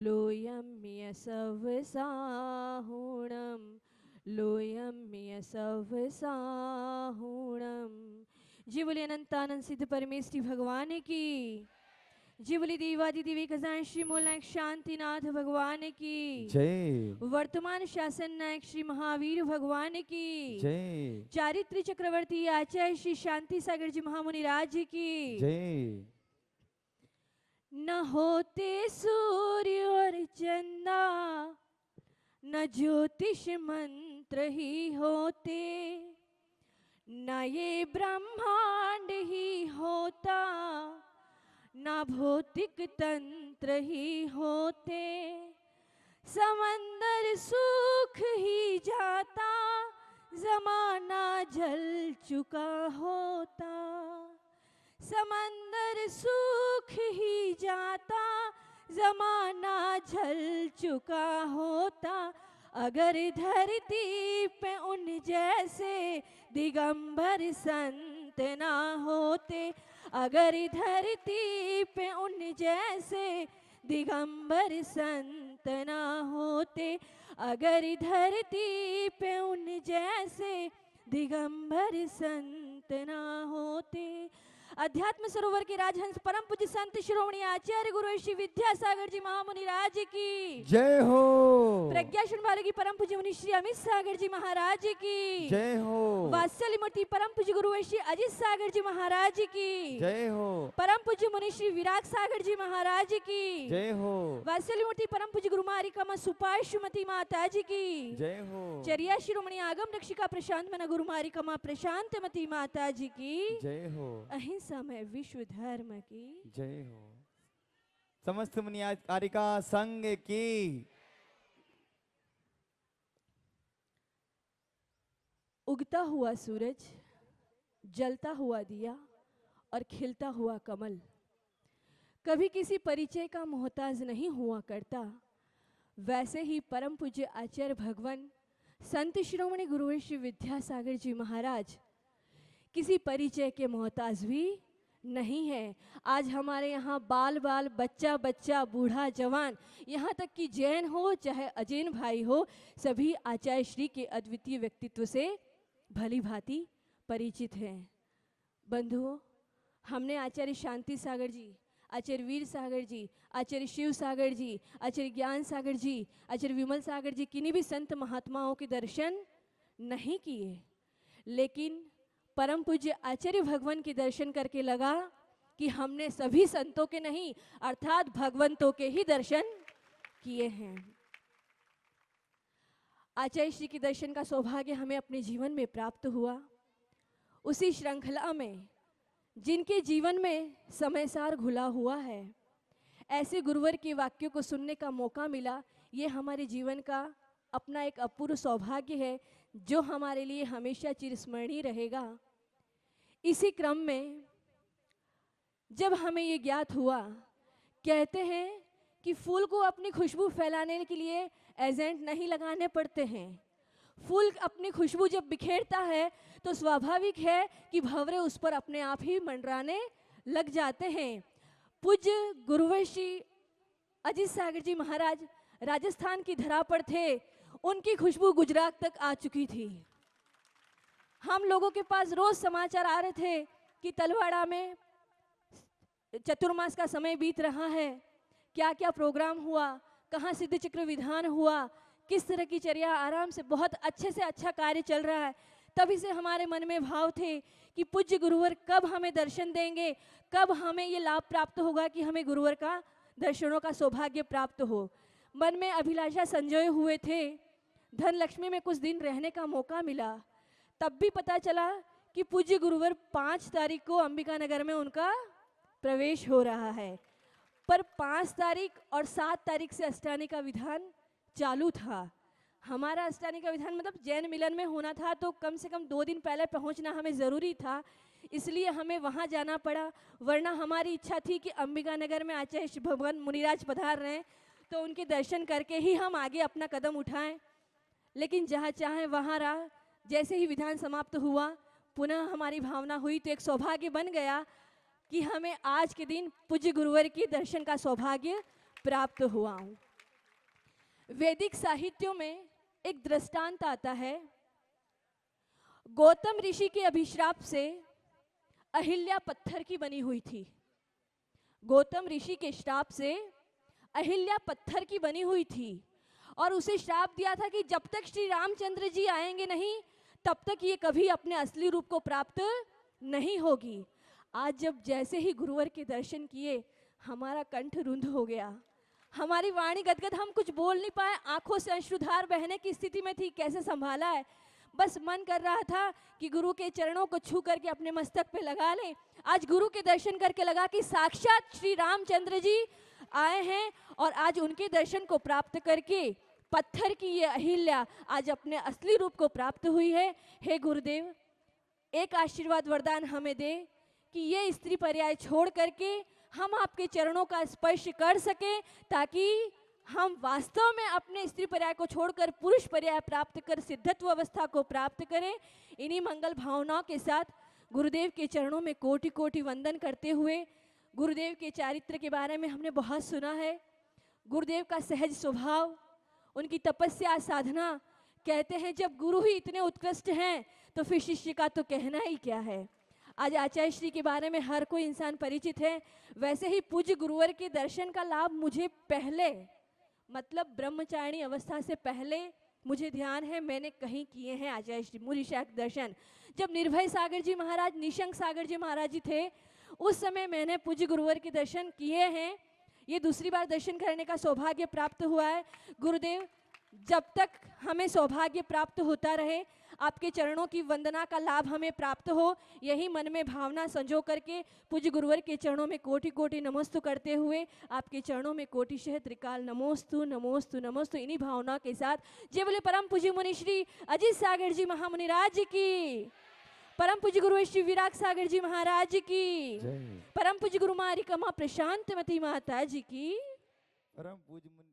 लोयम्य सवसाहुणं लोयम्य सवसाहुणं। जी बोलिए अनंतानंद सिद्ध परमेष्ठी भगवान की। जी बोली देवादिदेवी खजान श्री मूलनायक शांतिनाथ भगवान की जय। वर्तमान शासन नायक श्री महावीर भगवान की जय। चारित्र चक्रवर्ती आचार्य श्री शांति सागर जी महामुनि राज की जय। न होते सूर्य और चंदा न ज्योतिष मंत्र ही होते न ये ब्रह्मांड ही होता न भौतिक तंत्र ही होते समंदर सूख ही जाता जमाना जल चुका होता समंदर सूख ही जाता जमाना जल चुका होता अगर धरती पे उन जैसे दिगंबर संत ना होते अगर धरती पे उन जैसे दिगंबर संत ना होते अगर धरती पे उन जैसे दिगंबर संत ना होते। अध्यात्म सरोवर के राजहंस परम पूज्य संत शिरोमणि आचार्य गुरु श्री विद्यासागर जी महामुनि राज की जय हो। प्रज्ञाशन वाले की परम पूज्य मुनि श्री अमित सागर जी महाराज की जय हो। वात्सल्य मूर्ति परम पूज्य गुरु श्री अजित सागर जी महाराज की जय हो। परम पूज्य मुनि श्री विराग सागर जी महाराज की जय हो। वात्सल्य मूर्ति परम पूज्य गुरु मारिकामा सुपार्श्वमती माता जी की जय हो। चरिया शिरोमणि आगम रक्षिका प्रशांत मना गुरु मारिकामा प्रशांतमती माता जी की जय हो। अहिंसा में विश्व धर्म की जय हो। समस्त मुनि कारिका संघ की। उगता हुआ सूरज, जलता हुआ दिया और खिलता हुआ कमल कभी किसी परिचय का मोहताज नहीं हुआ करता। वैसे ही परम पूज्य आचार्य भगवान संत शिरोमणि गुरु श्री विद्यासागर जी महाराज किसी परिचय के मोहताज भी नहीं है। आज हमारे यहाँ बाल बाल बच्चा बच्चा बूढ़ा जवान यहाँ तक कि जैन हो चाहे अजैन भाई हो सभी आचार्य श्री के अद्वितीय व्यक्तित्व से भली भांति परिचित हैं। बंधुओं, हमने आचार्य शांति सागर जी, आचार्य वीर सागर जी, आचार्य शिव सागर जी, आचार्य ज्ञान सागर जी, आचार्य विमल सागर जी किन्हीं भी संत महात्माओं के दर्शन नहीं किए, लेकिन परम पूज्य आचार्य भगवान के दर्शन करके लगा कि हमने सभी संतों के नहीं अर्थात भगवंतों के ही दर्शन किए हैं। आचार्य श्री के दर्शन का सौभाग्य हमें अपने जीवन में प्राप्त हुआ। उसी श्रृंखला में जिनके जीवन में समय सार घुला हुआ है, ऐसे गुरुवर के वाक्यों को सुनने का मौका मिला। ये हमारे जीवन का अपना एक अपूर्व सौभाग्य है जो हमारे लिए हमेशा चिरस्मरणीय रहेगा। इसी क्रम में जब हमें ये ज्ञात हुआ, कहते हैं कि फूल को अपनी खुशबू फैलाने के लिए एजेंट नहीं लगाने पड़ते हैं। फूल अपनी खुशबू जब बिखेरता है तो स्वाभाविक है कि भंवरे उस पर अपने आप ही मंडराने लग जाते हैं। पूज्य गुरुवर श्री अजित सागर जी महाराज राजस्थान की धरा पर थे, उनकी खुशबू गुजरात तक आ चुकी थी। हम लोगों के पास रोज समाचार आ रहे थे कि तलवाड़ा में चतुर्मास का समय बीत रहा है, क्या क्या प्रोग्राम हुआ, कहाँ सिद्ध चक्र विधान हुआ, किस तरह की चर्या, आराम से बहुत अच्छे से अच्छा कार्य चल रहा है। तभी से हमारे मन में भाव थे कि पूज्य गुरुवर कब हमें दर्शन देंगे, कब हमें ये लाभ प्राप्त होगा कि हमें गुरुवर का दर्शनों का सौभाग्य प्राप्त हो। मन में अभिलाषा संजोए हुए थे। धन लक्ष्मी में कुछ दिन रहने का मौका मिला, तब भी पता चला कि पूज्य गुरुवर 5 तारीख को अंबिका नगर में उनका प्रवेश हो रहा है। पर 5 तारीख और 7 तारीख से अष्टानी का विधान चालू था। हमारा अष्टानी का विधान मतलब जैन मिलन में होना था, तो कम से कम 2 दिन पहले पहुंचना हमें ज़रूरी था, इसलिए हमें वहां जाना पड़ा। वरना हमारी इच्छा थी कि अंबिका नगर में आचार्य भगवान मुनिराज पधार रहे हैं तो उनके दर्शन करके ही हम आगे अपना कदम उठाएं। लेकिन जहाँ चाहे वहाँ रहा। जैसे ही विधान समाप्त हुआ, पुनः हमारी भावना हुई तो एक सौभाग्य बन गया कि हमें आज के दिन पूज्य गुरुवर की दर्शन का सौभाग्य प्राप्त हुआ। वैदिक साहित्यों में एक दृष्टांत आता है। गौतम ऋषि के अभिश्राप से अहिल्या पत्थर की बनी हुई थी। गौतम ऋषि के श्राप से अहिल्या पत्थर की बनी हुई थी और उसे श्राप दिया था कि जब तक श्री रामचंद्र जी आएंगे नहीं तब तक ये कभी अपने असली रूप को प्राप्त नहीं होगी। आज जब जैसे ही गुरुवर के दर्शन किए हमारा कंठ रुंध हो गया, हमारी वाणी गदगद, हम कुछ बोल नहीं पाए, आंखों से अश्रुधार बहने की स्थिति में थी। कैसे संभाला है, बस मन कर रहा था कि गुरु के चरणों को छू करके अपने मस्तक पे लगा लें। आज गुरु के दर्शन करके लगा कि साक्षात श्री रामचंद्र जी आए हैं और आज उनके दर्शन को प्राप्त करके पत्थर की ये अहिल्या आज अपने असली रूप को प्राप्त हुई है। हे गुरुदेव, एक आशीर्वाद वरदान हमें दे कि ये स्त्री पर्याय छोड़ करके हम आपके चरणों का स्पर्श कर सकें, ताकि हम वास्तव में अपने स्त्री पर्याय को छोड़कर पुरुष पर्याय प्राप्त कर सिद्धत्व अवस्था को प्राप्त करें। इन्हीं मंगल भावनाओं के साथ गुरुदेव के चरणों में कोटि कोटि वंदन करते हुए, गुरुदेव के चारित्र के बारे में हमने बहुत सुना है। गुरुदेव का सहज स्वभाव, उनकी तपस्या साधना, कहते हैं जब गुरु ही इतने उत्कृष्ट हैं तो फिर शिष्य का तो कहना ही क्या है। आज आचार्य श्री के बारे में हर कोई इंसान परिचित है। वैसे ही पूज्य गुरुवर के दर्शन का लाभ मुझे पहले, मतलब ब्रह्मचारिणी अवस्था से पहले मुझे ध्यान है मैंने कहीं किए हैं आचार्य श्री मुरीशा के दर्शन। जब निर्भय सागर जी महाराज, निशंक सागर जी महाराज जी थे, उस समय मैंने पूज्य गुरुवर के दर्शन किए हैं। ये दूसरी बार दर्शन करने का सौभाग्य प्राप्त हुआ है। गुरुदेव, जब तक हमें सौभाग्य प्राप्त होता रहे, आपके चरणों की वंदना का लाभ हमें प्राप्त हो, यही मन में भावना संजो करके पूज्य गुरुवर के चरणों में कोटि कोटि नमोस्तु करते हुए आपके चरणों में कोटिशः त्रिकाल नमोस्तु नमोस्तु नमोस्तु। इन्हीं भावना के साथ जय बोले परम पूज्य मुनि श्री अजित सागर जी महामुनि राज की, परम पूज्य गुरु श्री विराग सागर जी महाराज की, परम पूज्य गुरु मारी कमा प्रशांतमती माता जी की, परम पूज्य